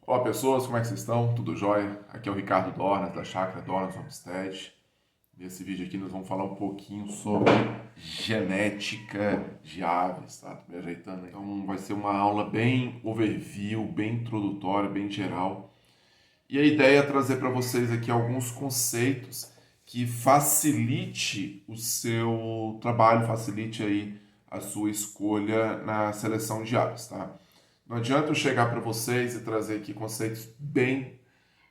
Olá pessoas, como é que vocês estão? Tudo jóia? Aqui é o Ricardo Dornas, da Chácara Dornas Homestead. Nesse vídeo aqui nós vamos falar um pouquinho sobre genética de aves, tá? Tô me ajeitando aí. Então vai ser uma aula bem overview, bem introdutória, bem geral. E a ideia é trazer para vocês aqui alguns conceitos que facilite o seu trabalho, facilite aí a sua escolha na seleção de aves, tá? Não adianta eu chegar para vocês e trazer aqui conceitos bem,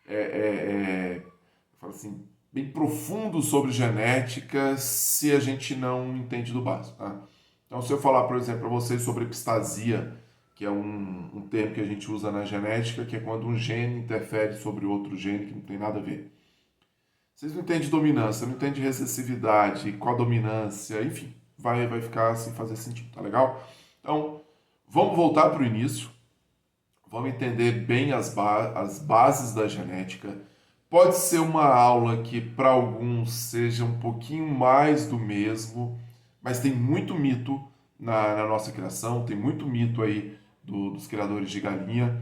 é, é, é, eu falo assim, bem profundos sobre genética se a gente não entende do básico, tá? Então, se eu falar, por exemplo, para vocês sobre epistasia, que é um termo que a gente usa na genética, que é quando um gene interfere sobre outro gene que não tem nada a ver. Vocês não entendem dominância, não entendem recessividade, codominância, enfim, vai ficar sem fazer sentido, tá legal? Então, vamos voltar para o início, vamos entender bem as bases da genética. Pode ser uma aula que para alguns seja um pouquinho mais do mesmo, mas tem muito mito na nossa criação, tem muito mito aí dos criadores de galinha,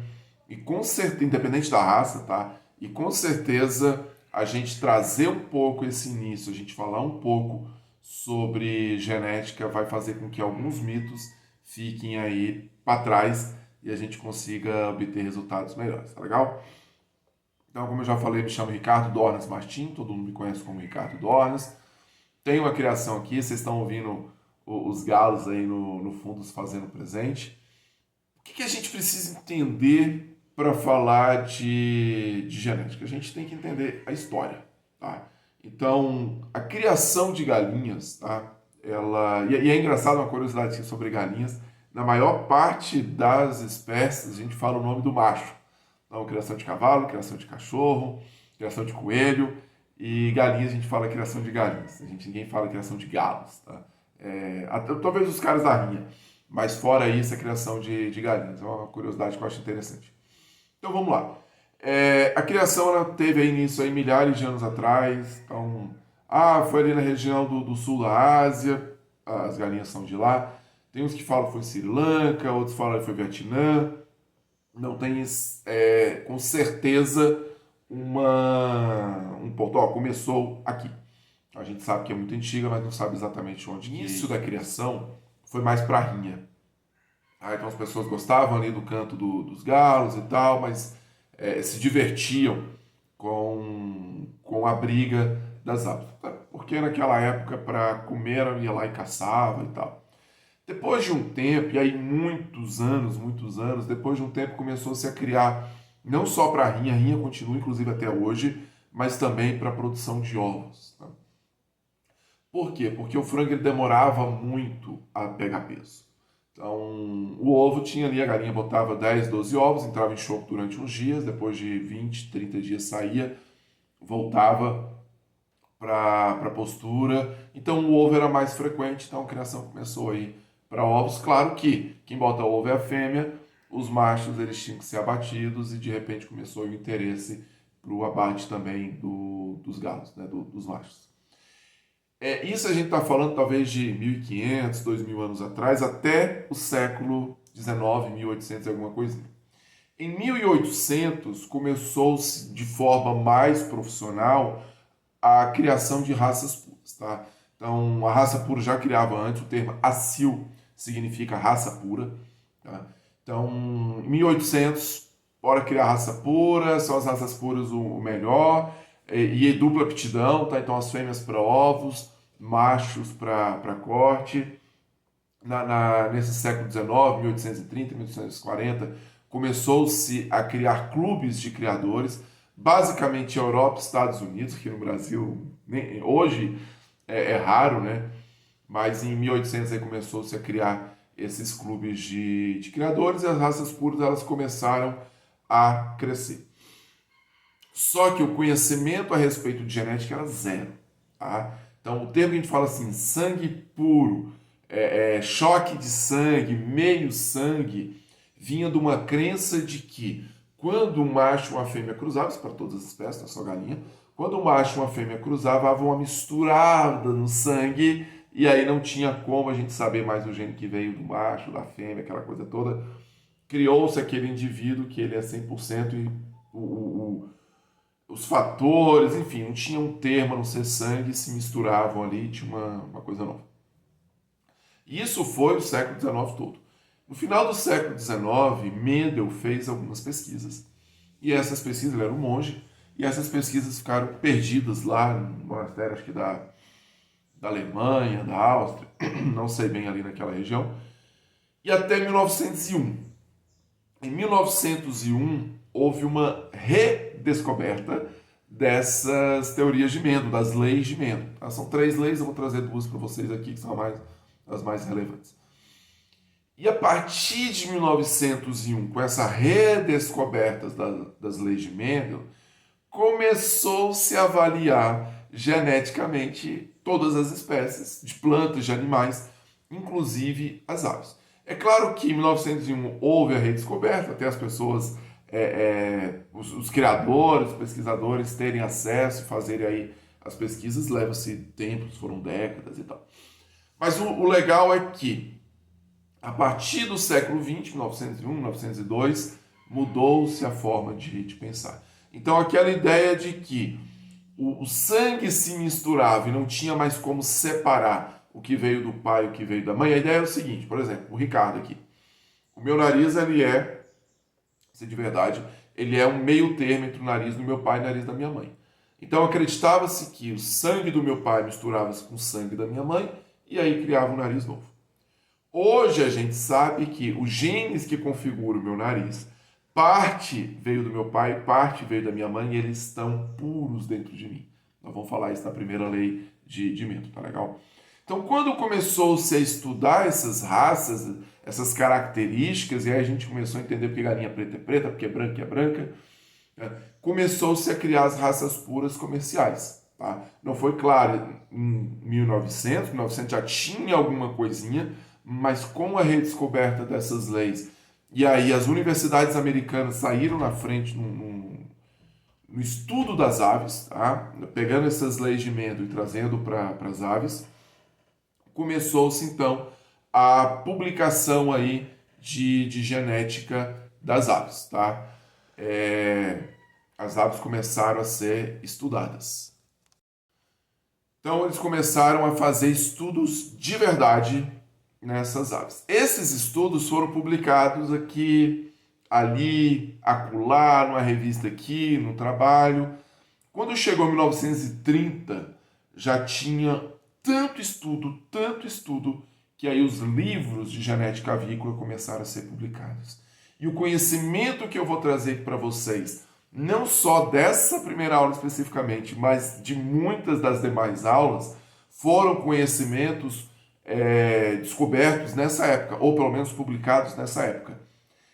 e com certeza, independente da raça, tá? E com certeza a gente trazer um pouco esse início, a gente falar um pouco sobre genética vai fazer com que alguns mitos fiquem aí para trás e a gente consiga obter resultados melhores, tá legal? Então, como eu já falei, me chamo Ricardo Dornas Martim, todo mundo me conhece como Ricardo Dornas. Tenho uma criação aqui, vocês estão ouvindo os galos aí no fundo fazendo presente. O que a gente precisa entender para falar de genética? A gente tem que entender a história, tá? Então, a criação de galinhas, tá? E é engraçado uma curiosidade sobre galinhas. Na maior parte das espécies, a gente fala o nome do macho. Então, criação de cavalo, criação de cachorro, criação de coelho. E galinhas, a gente fala criação de galinhas. Ninguém fala criação de galos, tá? Talvez os caras da rinha. Mas fora isso, a criação de galinhas. É uma curiosidade que eu acho interessante. Então, vamos lá. A criação ela teve aí início aí milhares de anos atrás. Então, foi ali na região do sul da Ásia. As galinhas são de lá. Tem uns que falam que foi Sri Lanka, outros falam que foi Vietnã. Não tem com certeza um ponto. Começou aqui. A gente sabe que é muito antiga, mas não sabe exatamente onde. O início da criação foi mais para rinha. Então as pessoas gostavam ali do canto dos galos e tal, mas se divertiam com a briga das aves. Porque naquela época, para comer, ia lá e caçava e tal. Depois de um tempo, e aí muitos anos, depois de um tempo começou-se a criar, não só para a rinha continua inclusive até hoje, mas também para a produção de ovos. Tá? Por quê? Porque o frango ele demorava muito a pegar peso. Então, o ovo tinha ali, a galinha botava 10, 12 ovos, entrava em choco durante uns dias, depois de 20, 30 dias saía, voltava para a postura. Então, o ovo era mais frequente, então a criação começou aí para ovos. Claro que quem bota ovo é a fêmea, os machos eles tinham que ser abatidos e de repente começou o interesse para o abate também dos galos, né, dos machos. Isso a gente está falando talvez de 1500, 2000 anos atrás, até o século XIX, 1800 e alguma coisinha. Em 1800 começou-se de forma mais profissional a criação de raças puras, tá? Então, a raça pura já criava antes, o termo acil significa raça pura, tá? Então, em 1800, bora criar raça pura, são as raças puras o melhor, e dupla aptidão, tá? Então, as fêmeas para ovos, machos para corte. Nesse século XIX, 1830, 1840, começou-se a criar clubes de criadores, basicamente Europa e Estados Unidos, que no Brasil hoje é raro, né? Mas em 1800 aí começou-se a criar esses clubes de criadores e as raças puras elas começaram a crescer. Só que o conhecimento a respeito de genética era zero, tá? Então o termo que a gente fala assim, sangue puro, choque de sangue, meio sangue, vinha de uma crença de que quando um macho e uma fêmea cruzavam, isso para todas as espécies, não é só galinha, quando um macho e uma fêmea cruzavam, havia uma misturada no sangue, e aí não tinha como a gente saber mais o gene que veio do macho, da fêmea, aquela coisa toda. criou-se aquele indivíduo que ele é 100% e os fatores, enfim, não tinha um termo a não ser sangue, se misturavam ali, tinha uma coisa nova. Isso foi o século XIX todo. No final do século XIX, Mendel fez algumas pesquisas. E essas pesquisas, ele era um monge, e essas pesquisas ficaram perdidas lá no monastério, acho que da Alemanha, da Áustria, não sei bem ali naquela região, e até 1901. Em 1901, houve uma redescoberta dessas teorias de Mendel, das leis de Mendel. São 3 leis, eu vou trazer 2 para vocês aqui, que são as mais relevantes. E a partir de 1901, com essa redescoberta das leis de Mendel, começou-se a avaliar geneticamente todas as espécies de plantas, de animais, inclusive as aves. É claro que em 1901 houve a redescoberta, até as pessoas, os criadores, os pesquisadores terem acesso e fazerem aí as pesquisas, leva-se tempos, foram décadas e tal. Mas o legal é que, a partir do século XX, 1901, 1902, mudou-se a forma de pensar. Então, aquela ideia de que o sangue se misturava e não tinha mais como separar o que veio do pai e o que veio da mãe, a ideia é o seguinte, por exemplo, o Ricardo aqui. O meu nariz, ele é, se de verdade, ele é um meio termo entre o nariz do meu pai e o nariz da minha mãe. Então, acreditava-se que o sangue do meu pai misturava-se com o sangue da minha mãe e aí criava um nariz novo. Hoje a gente sabe que os genes que configuram o meu nariz, parte veio do meu pai, parte veio da minha mãe e eles estão puros dentro de mim. Nós vamos falar isso na primeira lei de Mendel, tá legal? Então, quando começou-se a estudar essas raças, essas características, e aí a gente começou a entender porque galinha preta é preta, porque branca é branca, né? Começou-se a criar as raças puras comerciais. Tá? Não foi claro em 1900 já tinha alguma coisinha, mas com a redescoberta dessas leis, e aí as universidades americanas saíram na frente no estudo das aves, tá? Pegando essas leis de Mendel e trazendo para as aves, começou-se então a publicação aí de genética das aves. Tá? As aves começaram a ser estudadas. Então eles começaram a fazer estudos de verdade nessas aves. Esses estudos foram publicados aqui, ali, acolá, numa revista aqui, no trabalho. Quando chegou 1930, já tinha tanto estudo, que aí os livros de genética avícola começaram a ser publicados. E o conhecimento que eu vou trazer aqui para vocês, não só dessa primeira aula especificamente, mas de muitas das demais aulas, foram conhecimentos descobertos nessa época, ou pelo menos publicados nessa época.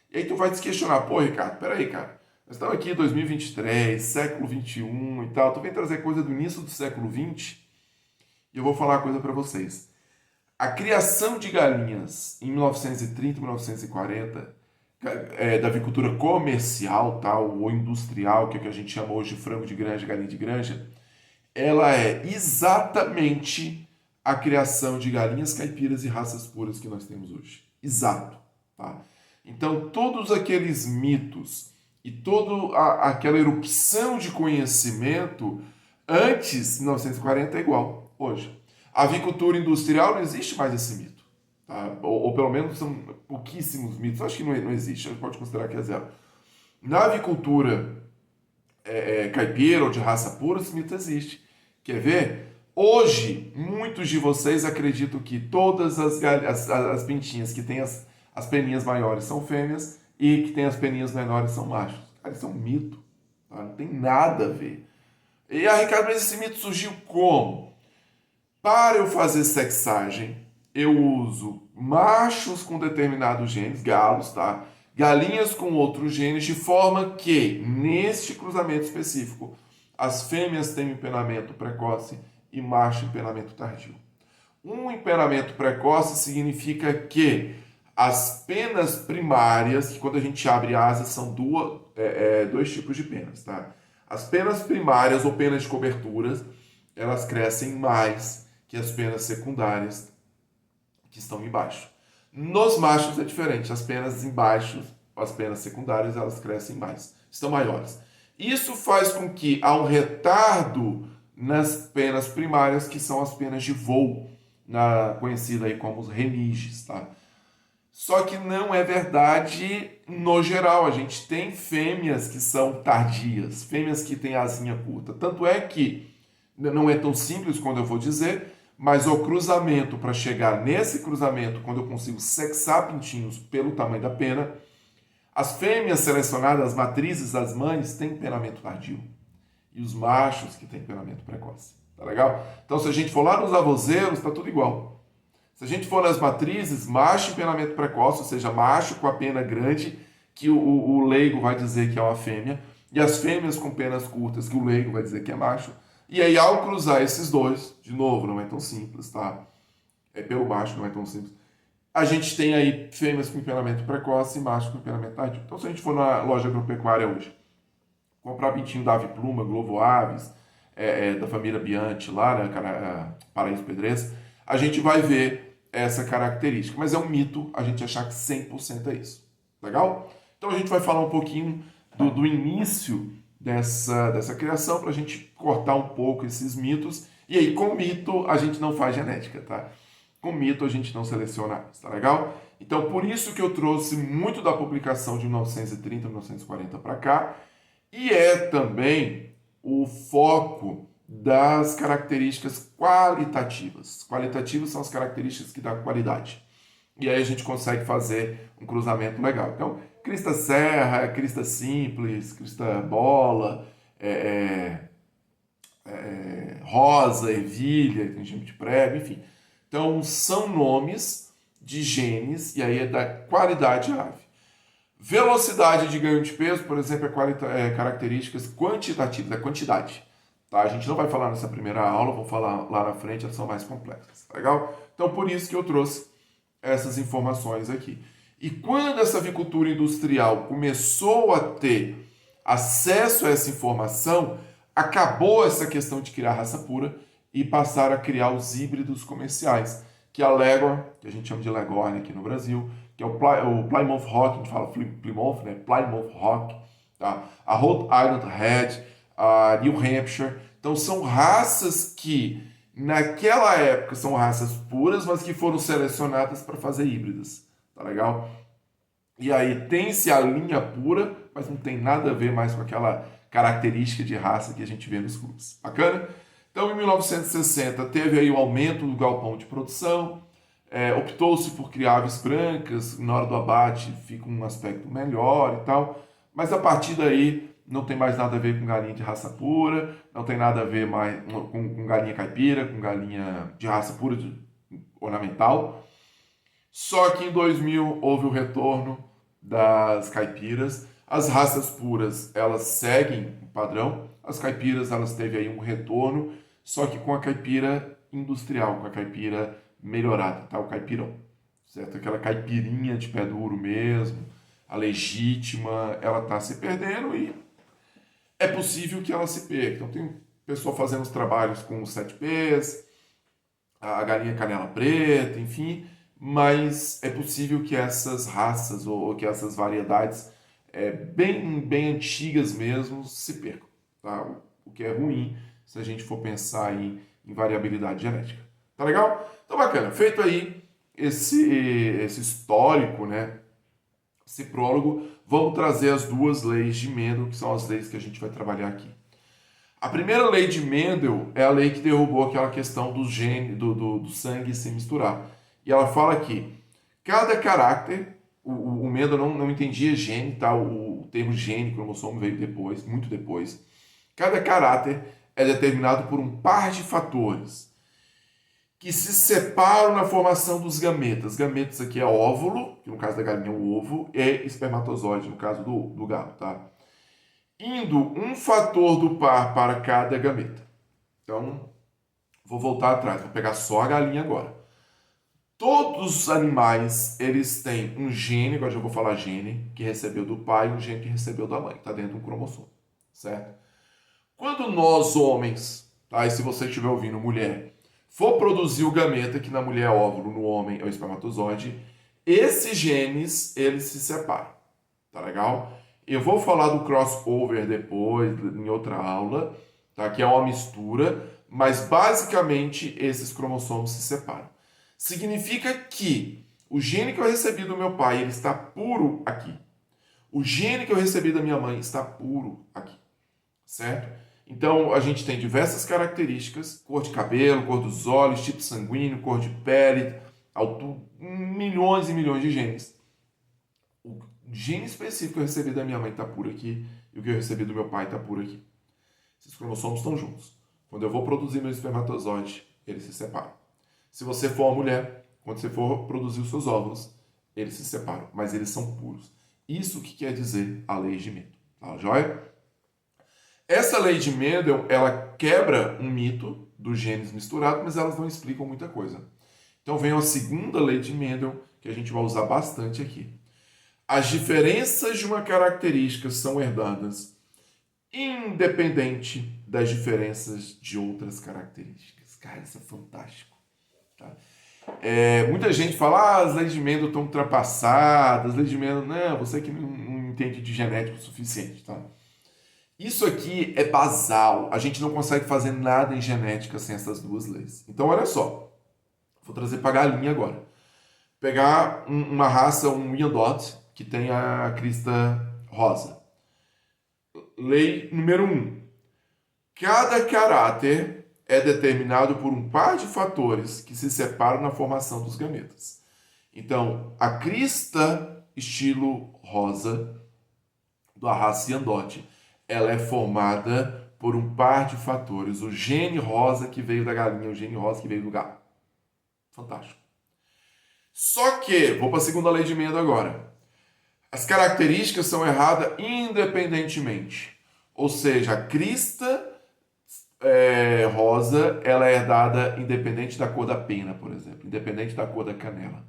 E aí tu vai te questionar, pô, Ricardo, peraí, cara, nós estamos aqui em 2023, século 21 e tal, tu vem trazer coisa do início do século 20 e eu vou falar uma coisa para vocês. A criação de galinhas em 1930, 1940, da avicultura comercial, tal, ou industrial, que é o que a gente chama hoje de frango de granja, galinha de granja, ela é exatamente a criação de galinhas caipiras e raças puras que nós temos hoje. Exato. Tá? Então, todos aqueles mitos e toda aquela erupção de conhecimento antes de 1940 é igual hoje. A avicultura industrial não existe mais esse mito. Tá? Ou pelo menos são pouquíssimos mitos. Acho que não existe, a gente pode considerar que é zero. Na avicultura caipira ou de raça pura, esse mito existe. Quer ver? Hoje, muitos de vocês acreditam que todas as pintinhas que têm as peninhas maiores são fêmeas e que têm as peninhas menores são machos. Cara, isso é um mito. Tá? Não tem nada a ver. E Ricardo, mas esse mito surgiu como? Para eu fazer sexagem, eu uso machos com determinados genes, galos, tá? Galinhas com outros genes, de forma que, neste cruzamento específico, as fêmeas têm um empenamento precoce e macho empenamento tardio. Um empenamento precoce significa que as penas primárias, que quando a gente abre asas são dois tipos de penas, tá? As penas primárias ou penas de coberturas, elas crescem mais que as penas secundárias que estão embaixo. Nos machos é diferente, as penas embaixo as penas secundárias elas crescem mais, estão maiores. Isso faz com que há um retardo nas penas primárias, que são as penas de voo, conhecida aí como os remiges, tá? Só que não é verdade no geral. A gente tem fêmeas que são tardias, fêmeas que têm asinha curta. Tanto é que não é tão simples quando eu vou dizer, mas o cruzamento, para chegar nesse cruzamento, quando eu consigo sexar pintinhos pelo tamanho da pena, as fêmeas selecionadas, as matrizes, as mães, têm penamento tardio. E os machos que têm penamento precoce. Tá legal? Então, se a gente for lá nos avozeiros, tá tudo igual. Se a gente for nas matrizes, macho em penamento precoce, ou seja, macho com a pena grande, que o leigo vai dizer que é uma fêmea, e as fêmeas com penas curtas, que o leigo vai dizer que é macho. E aí, ao cruzar esses dois, de novo, não é tão simples, tá? É pelo macho, não é tão simples. A gente tem aí fêmeas com penamento precoce e machos com penamento tardio. Então, se a gente for na loja agropecuária hoje, comprar pintinho da Ave Pluma, Globo Aves, da família Bianchi lá, né, Paraíso Pedrense, a gente vai ver essa característica. Mas é um mito a gente achar que 100% é isso. Legal? Então a gente vai falar um pouquinho do início dessa criação para a gente cortar um pouco esses mitos. E aí, com mito, a gente não faz genética, tá? Com mito, a gente não seleciona aves, tá legal? Então, por isso que eu trouxe muito da publicação de 1930, 1940 para cá, e é também o foco das características qualitativas. Qualitativas são as características que dão qualidade. E aí a gente consegue fazer um cruzamento legal. Então, crista serra, crista simples, crista bola, rosa, ervilha, tem gente de prego, enfim. Então, são nomes de genes, e aí é da qualidade ave. Velocidade de ganho de peso, por exemplo, é características quantitativas, é quantidade. Tá? A gente não vai falar nessa primeira aula, vou falar lá na frente, elas são mais complexas. Tá legal? Então, por isso que eu trouxe essas informações aqui. E quando essa avicultura industrial começou a ter acesso a essa informação, acabou essa questão de criar raça pura e passaram a criar os híbridos comerciais, que é a Leghorn, que a gente chama de Leghorn aqui no Brasil, que é o Plymouth Rock, a gente fala Plymouth, né? Plymouth Rock, tá? A Rhode Island Red, a New Hampshire. Então são raças que naquela época são raças puras, mas que foram selecionadas para fazer híbridas, tá legal? E aí tem-se a linha pura, mas não tem nada a ver mais com aquela característica de raça que a gente vê nos clubes. Bacana? Então, em 1960, teve aí o aumento do galpão de produção, optou-se por criar aves brancas, na hora do abate fica um aspecto melhor e tal, mas a partir daí não tem mais nada a ver com galinha de raça pura, não tem nada a ver mais com galinha caipira, com galinha de raça pura ornamental. Só que em 2000 houve o retorno das caipiras. As raças puras, elas seguem o padrão. As caipiras, elas teve aí um retorno, só que com a caipira industrial, com a caipira melhorada, tá? O caipirão, certo? Aquela caipirinha de pé duro mesmo, a legítima, ela tá se perdendo e é possível que ela se perca. Então tem pessoa fazendo os trabalhos com os 7Ps, a galinha canela preta, enfim, mas é possível que essas raças ou que essas variedades bem antigas mesmo se percam, tá? O que é ruim se a gente for pensar em variabilidade genética. Tá legal? Então bacana, feito aí esse histórico, né? Esse prólogo, vamos trazer as duas leis de Mendel, que são as leis que a gente vai trabalhar aqui. A primeira lei de Mendel é a lei que derrubou aquela questão do gene, do sangue se misturar. E ela fala que cada caráter, o Mendel não entendia gene, tá? O termo gene, cromossomo veio depois, muito depois. Cada caráter é determinado por um par de fatores que se separam na formação dos gametas. Gametas aqui é óvulo, que no caso da galinha é o ovo, e espermatozoide, no caso do galo, tá? Indo um fator do par para cada gameta. Então, vou voltar atrás, vou pegar só a galinha agora. Todos os animais, eles têm um gene, agora já vou falar gene, que recebeu do pai e um gene que recebeu da mãe, que está dentro de um cromossomo, certo? Quando nós, homens, tá? E se você estiver ouvindo mulher, for produzir o gameta, que na mulher é óvulo, no homem é o espermatozoide, esses genes, eles se separam. Tá legal? Eu vou falar do crossover depois, em outra aula, tá? Que é uma mistura, mas basicamente esses cromossomos se separam. Significa que o gene que eu recebi do meu pai, ele está puro aqui. O gene que eu recebi da minha mãe está puro aqui, certo? Então a gente tem diversas características: cor de cabelo, cor dos olhos, tipo sanguíneo, cor de pele, altura, milhões e milhões de genes. O gene específico que eu recebi da minha mãe está puro aqui e o que eu recebi do meu pai está puro aqui. Esses cromossomos estão juntos. Quando eu vou produzir meu espermatozoide, eles se separam. Se você for uma mulher, quando você for produzir os seus óvulos, eles se separam, mas eles são puros. Isso que quer dizer a lei de Mendel. Tá, joia? Essa lei de Mendel, ela quebra um mito dos genes misturados, mas elas não explicam muita coisa. Então vem a segunda lei de Mendel, que a gente vai usar bastante aqui. As diferenças de uma característica são herdadas independente das diferenças de outras características. Cara, isso é fantástico. Tá? Muita gente fala, as leis de Mendel estão ultrapassadas, as leis de Mendel, não, você que não entende de genética o suficiente. Tá? Isso aqui é basal. A gente não consegue fazer nada em genética sem essas duas leis. Então, olha só. Vou trazer para a galinha agora. Pegar uma raça, um Wyandotte, que tem a crista rosa. Lei número 1. Cada caráter é determinado por um par de fatores que se separam na formação dos gametas. Então, a crista estilo rosa da raça Wyandotte, ela é formada por um par de fatores. O gene rosa que veio da galinha, o gene rosa que veio do galo. Fantástico. Só que, vou para a segunda lei de Mendel agora. As características são erradas independentemente. Ou seja, a crista rosa, ela é herdada independente da cor da pena, por exemplo. Independente da cor da canela.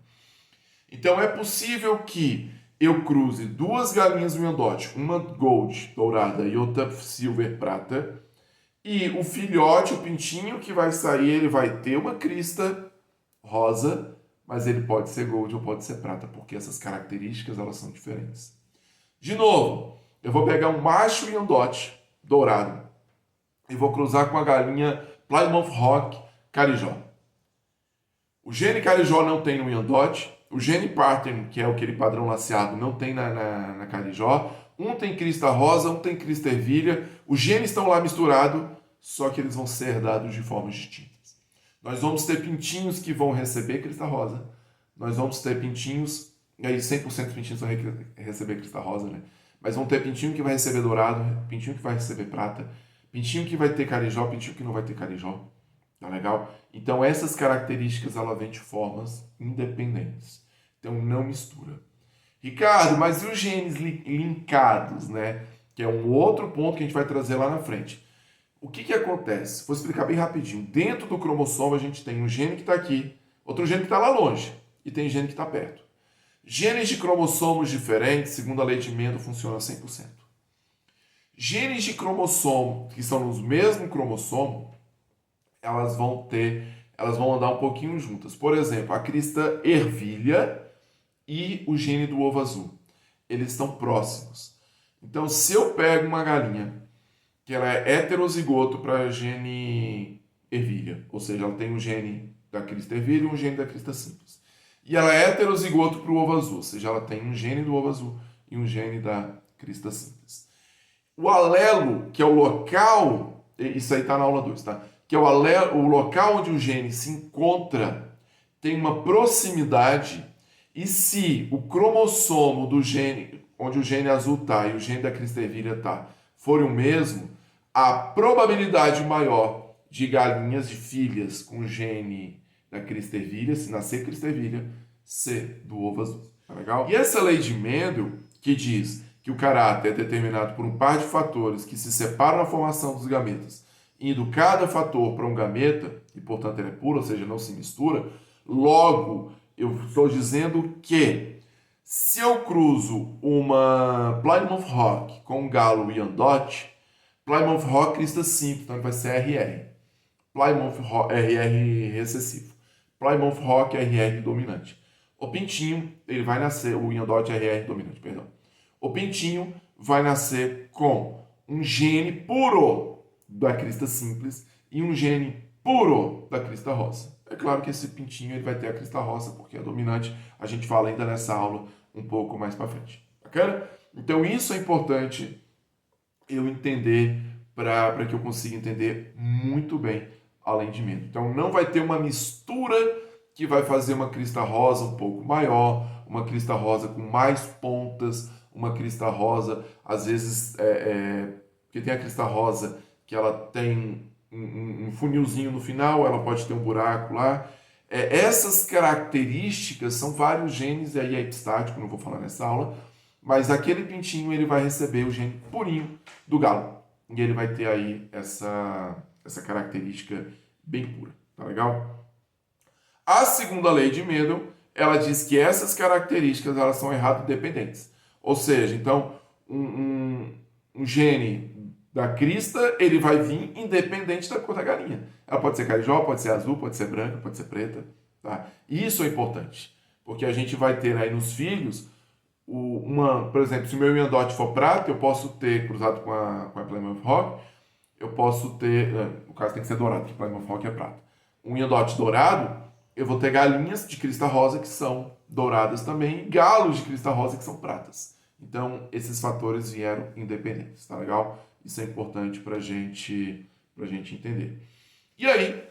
Então é possível que eu cruze duas galinhas Wyandotte, uma gold, dourada, e outra silver, prata, e o filhote, o pintinho que vai sair, ele vai ter uma crista rosa, mas ele pode ser gold ou pode ser prata, porque essas características elas são diferentes. De novo, eu vou pegar um macho Wyandotte dourado e vou cruzar com a galinha Plymouth Rock Carijó. O gene Carijó não tem no Wyandotte, o gene Pattern, que é aquele padrão laceado, não tem na Carijó. Um tem crista rosa, um tem crista ervilha. Os genes estão lá misturados, só que eles vão ser herdados de formas distintas. Nós vamos ter pintinhos que vão receber crista rosa. Nós vamos ter pintinhos, e aí 100% dos pintinhos vão receber crista rosa, né? Mas vão ter pintinho que vai receber dourado, pintinho que vai receber prata, pintinho que vai ter carijó, pintinho que não vai ter carijó. Tá legal? Então essas características ela vêm de formas independentes. Então não mistura. Ricardo, mas e os genes linkados, né? Que é um outro ponto que a gente vai trazer lá na frente. O que acontece? Vou explicar bem rapidinho. Dentro do cromossomo a gente tem um gene que está aqui, outro gene que está lá longe, e tem gene que está perto. Genes de cromossomos diferentes, segundo a lei de Mendel, funcionam 100%. Genes de cromossomo que são nos mesmos cromossomos, elas vão andar um pouquinho juntas. Por exemplo, a crista ervilha e o gene do ovo azul. Eles estão próximos. Então, se eu pego uma galinha que ela é heterozigoto para gene ervilha, ou seja, ela tem um gene da crista ervilha e um gene da crista simples. E ela é heterozigoto para o ovo azul, ou seja, ela tem um gene do ovo azul e um gene da crista simples. O alelo, que é o local, isso aí está na aula 2, tá? Que é o local onde o gene se encontra, tem uma proximidade, e se o cromossomo do gene, onde o gene azul está e o gene da crista ervilha está, forem o mesmo, a probabilidade maior de galinhas de filhas com gene da crista ervilha, se nascer crista ervilha, ser do ovo azul. Tá legal? E essa lei de Mendel, que diz que o caráter é determinado por um par de fatores que se separam na formação dos gametas, indo cada fator para um gameta, e portanto ele é puro, ou seja, não se mistura, logo eu estou dizendo que se eu cruzo uma Plymouth Rock com um galo Wyandotte, Plymouth Rock crista simples, então ele vai ser RR. Plymouth Rock RR recessivo. Plymouth Rock RR dominante. O pintinho, ele vai nascer, o Wyandotte RR dominante, perdão. O pintinho vai nascer com um gene puro da crista simples e um gene puro da crista rosa. É claro que esse pintinho ele vai ter a crista rosa porque é dominante. A gente fala ainda nessa aula um pouco mais para frente. Bacana? Então isso é importante eu entender para que eu consiga entender muito bem além de medo. Então não vai ter uma mistura que vai fazer uma crista rosa um pouco maior, uma crista rosa com mais pontas, uma crista rosa, às vezes, porque tem a crista rosa que ela tem um funilzinho no final, ela pode ter um buraco lá. Essas características são vários genes, e aí é epistático, não vou falar nessa aula, mas aquele pintinho ele vai receber o gene purinho do galo. E ele vai ter aí essa característica bem pura, tá legal? A segunda lei de Mendel, ela diz que essas características elas são errado-dependentes. Ou seja, então, um gene da crista, ele vai vir independente da cor da galinha. Ela pode ser carijó, pode ser azul, pode ser branca, pode ser preta. Tá? Isso é importante, porque a gente vai ter aí nos filhos, por exemplo, se o meu Wyandotte for prata, eu posso ter, cruzado com a Plymouth Rock, eu posso ter, no caso tem que ser dourado, porque Plymouth Rock é prata. Um Wyandotte dourado, eu vou ter galinhas de crista rosa que são douradas também, e galos de crista rosa que são pratas. Então, esses fatores vieram independentes, tá legal? Isso é importante pra gente entender. E aí,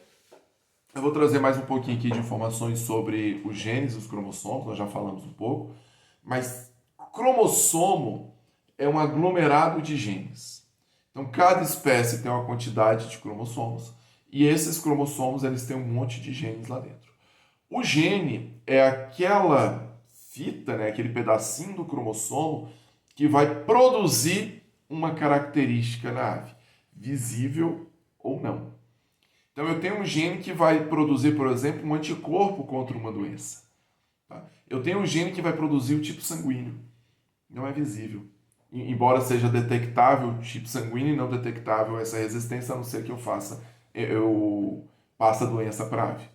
eu vou trazer mais um pouquinho aqui de informações sobre os genes, os cromossomos, nós já falamos um pouco, mas cromossomo é um aglomerado de genes. Então, cada espécie tem uma quantidade de cromossomos, e esses cromossomos eles têm um monte de genes lá dentro. O gene é aquela fita, né, aquele pedacinho do cromossomo que vai produzir uma característica na ave, visível ou não. Então eu tenho um gene que vai produzir, por exemplo, um anticorpo contra uma doença. Tá? Eu tenho um gene que vai produzir o tipo sanguíneo. Não é visível. Embora seja detectável o tipo sanguíneo e não detectável essa resistência, a não ser que eu passe a doença para a ave.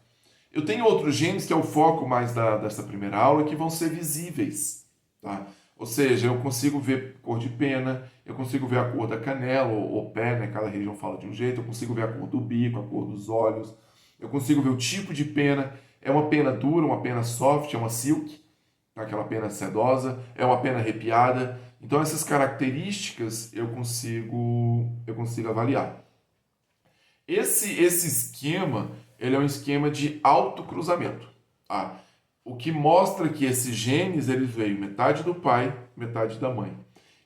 Eu tenho outros genes, que é o foco mais dessa primeira aula, que vão ser visíveis. Tá? Ou seja, eu consigo ver cor de pena, eu consigo ver a cor da canela ou pé, né? Cada região fala de um jeito, eu consigo ver a cor do bico, a cor dos olhos, eu consigo ver o tipo de pena, é uma pena dura, uma pena soft, é uma silk, aquela pena sedosa, é uma pena arrepiada. Então essas características eu consigo avaliar. Esse esquema, ele é um esquema de autocruzamento. Tá? O que mostra que esses genes eles veio metade do pai, metade da mãe.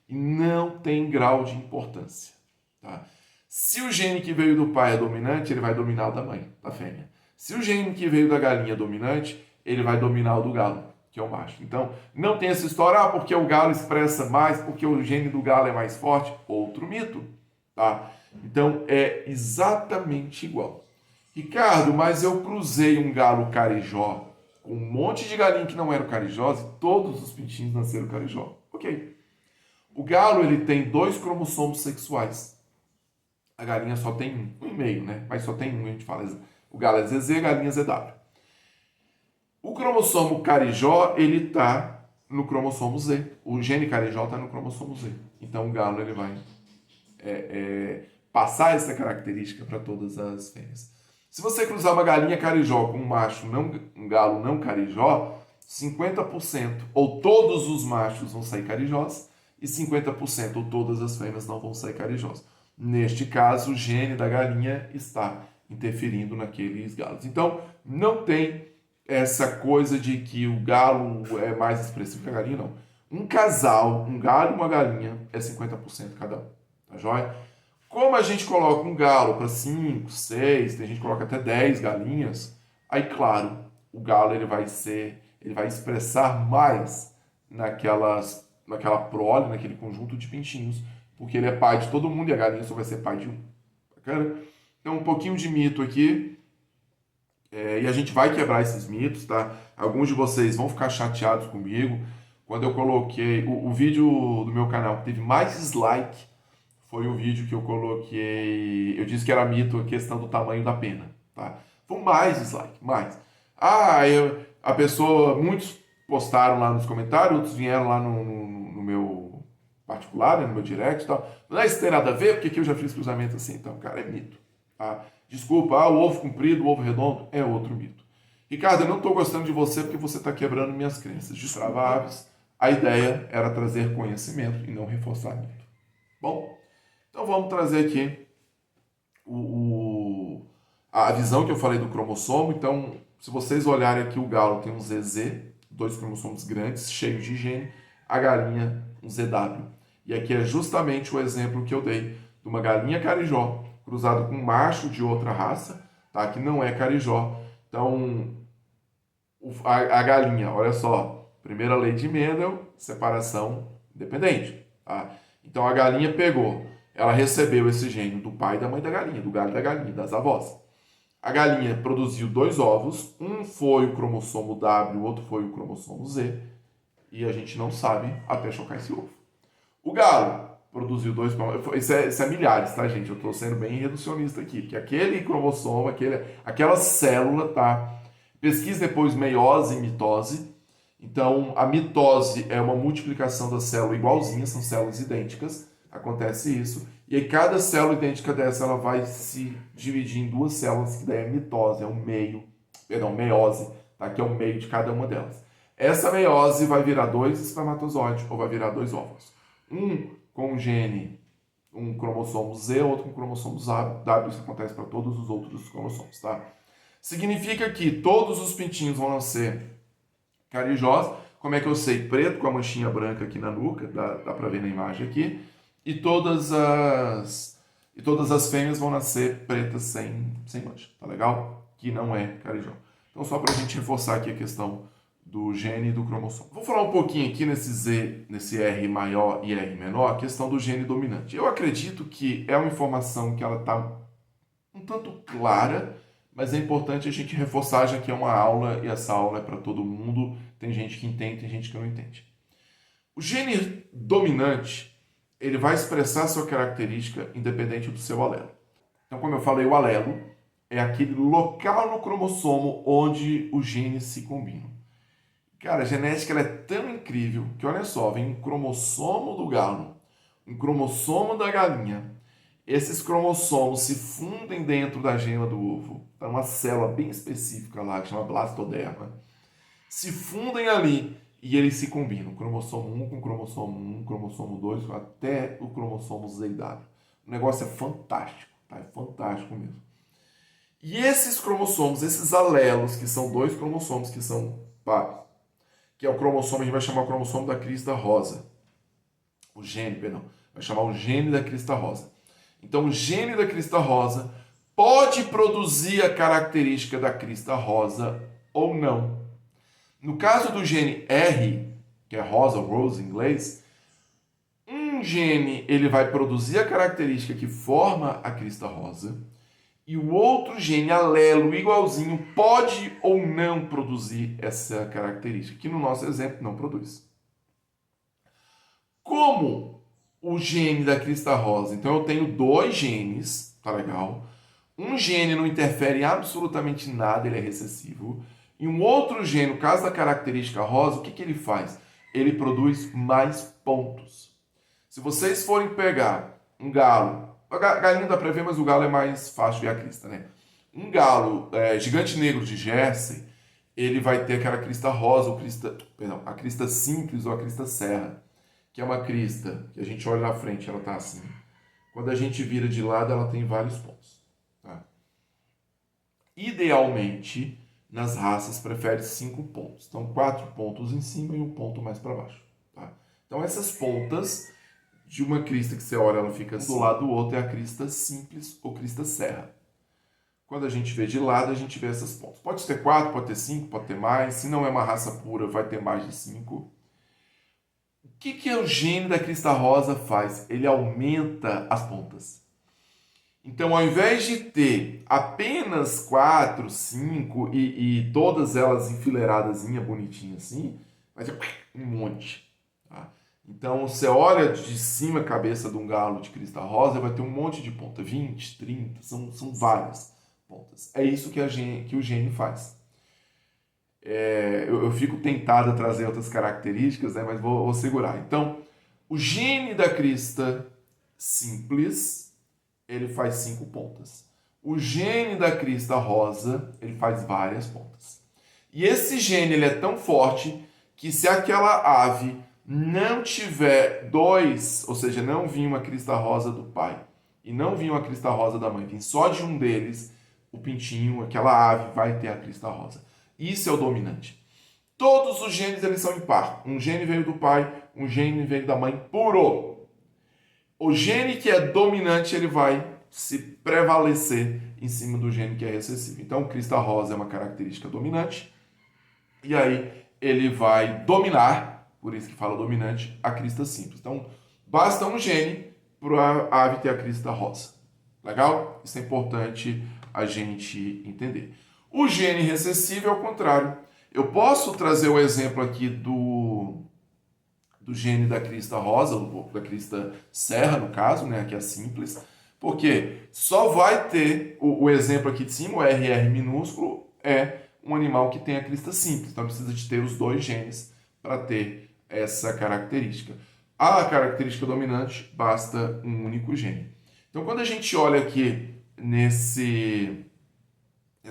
E não tem grau de importância. Tá? Se o gene que veio do pai é dominante, ele vai dominar o da mãe, da fêmea. Se o gene que veio da galinha é dominante, ele vai dominar o do galo, que é o macho. Então, não tem essa história, porque o galo expressa mais, porque o gene do galo é mais forte. Outro mito. Tá? Então, é exatamente igual. Ricardo, mas eu cruzei um galo carijó com um monte de galinha que não eram carijós e todos os pintinhos nasceram carijó. Ok. O galo ele tem 2 cromossomos sexuais. A galinha só tem um e meio, né? Mas só tem um, a gente fala. O galo é ZZ, a galinha é ZW. O cromossomo carijó, ele está no cromossomo Z. O gene carijó está no cromossomo Z. Então o galo ele vai passar essa característica para todas as fêmeas. Se você cruzar uma galinha carijó com um galo não carijó, 50% ou todos os machos vão sair carijós e 50% ou todas as fêmeas não vão sair carijós. Neste caso, o gene da galinha está interferindo naqueles galos. Então, não tem essa coisa de que o galo é mais expressivo que a galinha, não. Um casal, um galo e uma galinha, é 50% cada um. Tá joia? Como a gente coloca um galo para 5, 6, tem gente que coloca até 10 galinhas, aí claro, o galo ele vai expressar mais naquela prole, naquele conjunto de pintinhos, porque ele é pai de todo mundo e a galinha só vai ser pai de um. Bacana? Então um pouquinho de mito aqui, e a gente vai quebrar esses mitos, tá? Alguns de vocês vão ficar chateados comigo. Quando eu coloquei o vídeo do meu canal que teve mais dislike, foi o vídeo que eu coloquei. Eu disse que era mito a questão do tamanho da pena. Tá? Foi mais dislike, mais. A pessoa, muitos postaram lá nos comentários, outros vieram lá no particular, né, no meu direct e tal. Não, isso tem nada a ver, porque aqui eu já fiz cruzamento assim. Então, cara, é mito. Tá? Desculpa, o ovo comprido, o ovo redondo é outro mito. Ricardo, eu não estou gostando de você porque você está quebrando minhas crenças. Destrava aves. A ideia era trazer conhecimento e não reforçar mito. Bom, então vamos trazer aqui a visão que eu falei do cromossomo. Então, se vocês olharem aqui, o galo tem um ZZ, 2 cromossomos grandes, cheios de gene, a galinha um ZW. E aqui é justamente o exemplo que eu dei de uma galinha carijó cruzado com um macho de outra raça, tá? Que não é carijó. Então, a galinha, olha só, primeira lei de Mendel, separação independente. Tá? Então, a galinha pegou, ela recebeu esse gene do pai e da mãe da galinha, do galho da galinha, das avós. A galinha produziu 2 ovos, um foi o cromossomo W, o outro foi o cromossomo Z, e a gente não sabe até chocar esse ovo. O galo produziu 2 cromossomos, isso é milhares, tá, gente? Eu estou sendo bem reducionista aqui, porque aquele cromossomo, aquela célula, tá? Pesquisa depois meiose e mitose. Então, a mitose é uma multiplicação da célula igualzinha, são células idênticas, acontece isso. E aí cada célula idêntica dessa, ela vai se dividir em 2 células, que daí é mitose, é um meio, perdão, meiose, tá? Que é o meio de cada uma delas. Essa meiose vai virar 2 espermatozoides, ou vai virar 2 óvulos. Um com gene, um cromossomo Z, outro com cromossomo W, isso acontece para todos os outros cromossomos, tá? Significa que todos os pintinhos vão nascer carijós. Como é que eu sei? Preto com a manchinha branca aqui na nuca, dá para ver na imagem aqui. E todas as fêmeas vão nascer pretas sem mancha, tá legal? Que não é carijó. Então, só para a gente reforçar aqui a questão do gene e do cromossomo. Vou falar um pouquinho aqui nesse R maior e R menor, a questão do gene dominante. Eu acredito que é uma informação que ela está um tanto clara, mas é importante a gente reforçar, já que é uma aula, e essa aula é para todo mundo. Tem gente que entende, tem gente que não entende. O gene dominante, ele vai expressar sua característica independente do seu alelo. Então, como eu falei, o alelo é aquele local no cromossomo onde os genes se combinam. Cara, a genética ela é tão incrível que, olha só, vem um cromossomo do galo, um cromossomo da galinha. Esses cromossomos se fundem dentro da gema do ovo. Tá uma célula bem específica lá, que chama blastoderma. Se fundem ali e eles se combinam. Cromossomo 1 com cromossomo 1, cromossomo 2, até o cromossomo ZW. O negócio é fantástico, tá? É fantástico mesmo. E esses cromossomos, esses alelos, que são 2 cromossomos que são pares, que é o cromossomo, a gente vai chamar o cromossomo da crista rosa. O gene, perdão. Vai chamar o gene da crista rosa. Então, o gene da crista rosa pode produzir a característica da crista rosa ou não. No caso do gene R, que é rosa, rose em inglês, um gene ele vai produzir a característica que forma a crista rosa, e o outro gene alelo igualzinho pode ou não produzir essa característica, que no nosso exemplo não produz. Como o gene da crista rosa, então eu tenho 2 genes, tá legal? Um gene não interfere em absolutamente nada, ele é recessivo. E um outro gene, no caso da característica rosa, o que ele faz? Ele produz mais pontos. Se vocês forem pegar um galo, a galinha dá para ver, mas o galo é mais fácil de ver a crista, né? Um galo gigante negro de Jersey, ele vai ter aquela crista rosa, a crista simples ou a crista serra, que é uma crista que a gente olha na frente, ela tá assim. Quando a gente vira de lado, ela tem vários pontos. Tá? Idealmente, nas raças, prefere 5 pontos. Então, 4 pontos em cima e 1 ponto mais para baixo. Tá? Então, essas pontas de uma crista que você olha, ela fica assim, do lado do outro, é a crista simples ou crista serra. Quando a gente vê de lado, a gente vê essas pontas. Pode ter 4, pode ter 5, pode ter mais. Se não é uma raça pura, vai ter mais de 5. O que o gene da crista rosa faz? Ele aumenta as pontas. Então, ao invés de ter apenas 4, 5 e todas elas enfileiradas, bonitinha assim, vai ter um monte. Tá? Então, você olha de cima a cabeça de um galo de crista rosa, vai ter um monte de ponta, 20, 30, são várias pontas. É isso que o gene faz. Eu fico tentado a trazer outras características, né, mas vou segurar. Então, O gene da crista simples, ele faz 5 pontas. O gene da crista rosa, ele faz várias pontas. E esse gene ele é tão forte que se aquela ave não tiver dois, ou seja, não vir uma crista rosa do pai e não vir uma crista rosa da mãe, vem só de um deles, o pintinho, aquela ave vai ter a crista rosa. Isso é o dominante. Todos os genes eles são impar. Um gene veio do pai, um gene veio da mãe puro. O gene que é dominante ele vai se prevalecer em cima do gene que é recessivo. Então, crista rosa é uma característica dominante e aí ele vai dominar, por isso que fala dominante, a crista simples. Então, basta um gene para a ave ter a crista rosa. Legal? Isso é importante a gente entender. O gene recessivo é o contrário. Eu posso trazer o exemplo aqui do gene da crista rosa, da crista serra, no caso, né, que é simples, porque só vai ter o exemplo aqui de cima, o RR minúsculo, é um animal que tem a crista simples. Então precisa de ter os dois genes para ter essa característica. A característica dominante, basta um único gene. Então quando a gente olha aqui nesse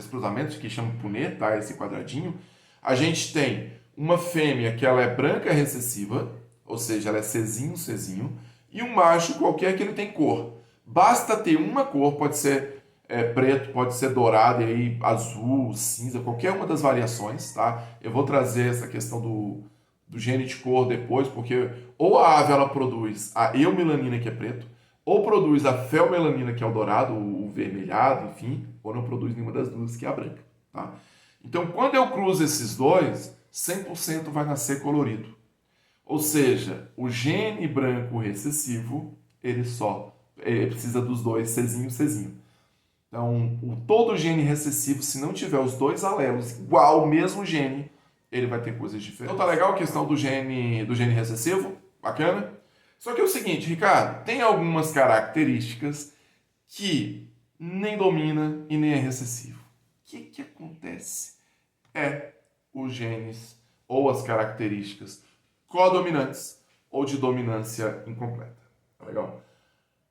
cruzamento, que chama punê, tá? Esse quadradinho, a gente tem uma fêmea que ela é branca recessiva, ou seja, ela é Czinho, Czinho, e um macho qualquer que ele tem cor. Basta ter uma cor, pode ser preto, pode ser dourado, e aí azul, cinza, qualquer uma das variações, tá? Eu vou trazer essa questão do gene de cor depois, porque ou a ave ela produz a eumelanina, que é preto, ou produz a felmelanina, que é o dourado, o vermelhado, enfim, ou não produz nenhuma das duas, que é a branca, tá? Então, quando eu cruzo esses dois, 100% vai nascer colorido. Ou seja, o gene branco recessivo, ele precisa dos dois, Czinho, Czinho. Então, todo gene recessivo, se não tiver os dois alelos igual ao mesmo gene, ele vai ter coisas diferentes. Então tá legal a questão do gene recessivo? Bacana? Só que é o seguinte, Ricardo, tem algumas características que nem domina e nem é recessivo. O que acontece? É os genes ou as características codominantes ou de dominância incompleta. Tá legal?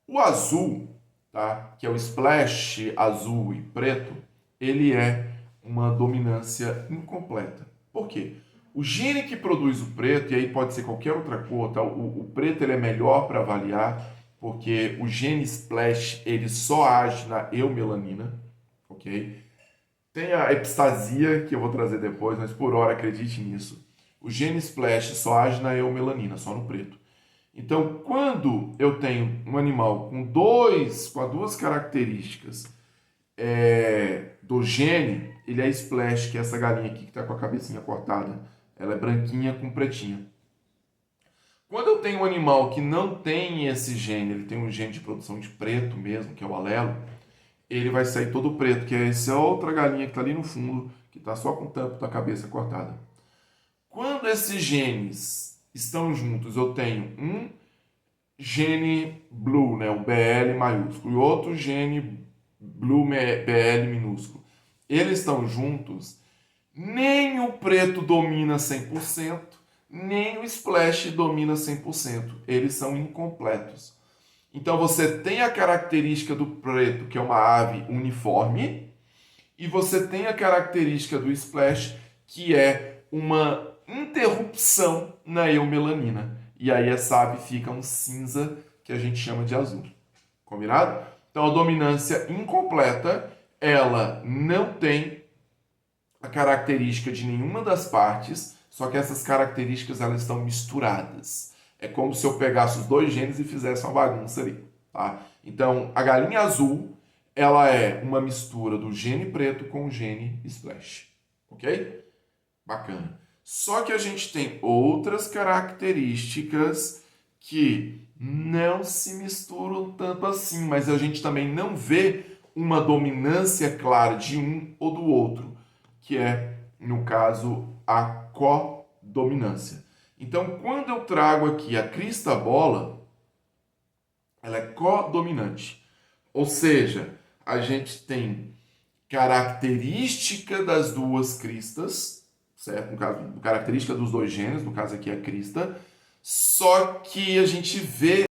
O azul, tá? Que é o splash azul e preto, ele é uma dominância incompleta. Por quê? O gene que produz o preto, e aí pode ser qualquer outra cor, tá? O preto ele é melhor para avaliar, porque o gene splash ele só age na eumelanina, ok? Tem a epistasia, que eu vou trazer depois, mas por hora acredite nisso. O gene splash só age na eumelanina, só no preto. Então, quando eu tenho um animal com duas características do gene, ele é splash, que é essa galinha aqui que está com a cabecinha cortada. Ela é branquinha com pretinha. Quando eu tenho um animal que não tem esse gene, ele tem um gene de produção de preto mesmo, que é o alelo, ele vai sair todo preto, que é essa outra galinha que está ali no fundo, que está só com o tampo da cabeça cortada. Quando esses genes estão juntos, eu tenho um gene blue, né, o BL maiúsculo, e outro gene blue BL minúsculo. Eles estão juntos, nem o preto domina 100%, nem o splash domina 100%. Eles são incompletos. Então você tem a característica do preto, que é uma ave uniforme, e você tem a característica do splash, que é uma interrupção na eumelanina. E aí essa ave fica um cinza que a gente chama de azul. Combinado? Então a dominância incompleta, ela não tem a característica de nenhuma das partes, só que essas características elas estão misturadas. É como se eu pegasse os dois genes e fizesse uma bagunça ali, tá? Então, a galinha azul, ela é uma mistura do gene preto com o gene splash, ok? Bacana. Só que a gente tem outras características que não se misturam tanto assim, mas a gente também não vê uma dominância clara de um ou do outro, que é, no caso, a codominância. Então, quando eu trago aqui a crista bola, ela é codominante. Ou seja, a gente tem característica das duas cristas, certo? No caso, característica dos dois genes, no caso aqui é a crista, Só que a gente vê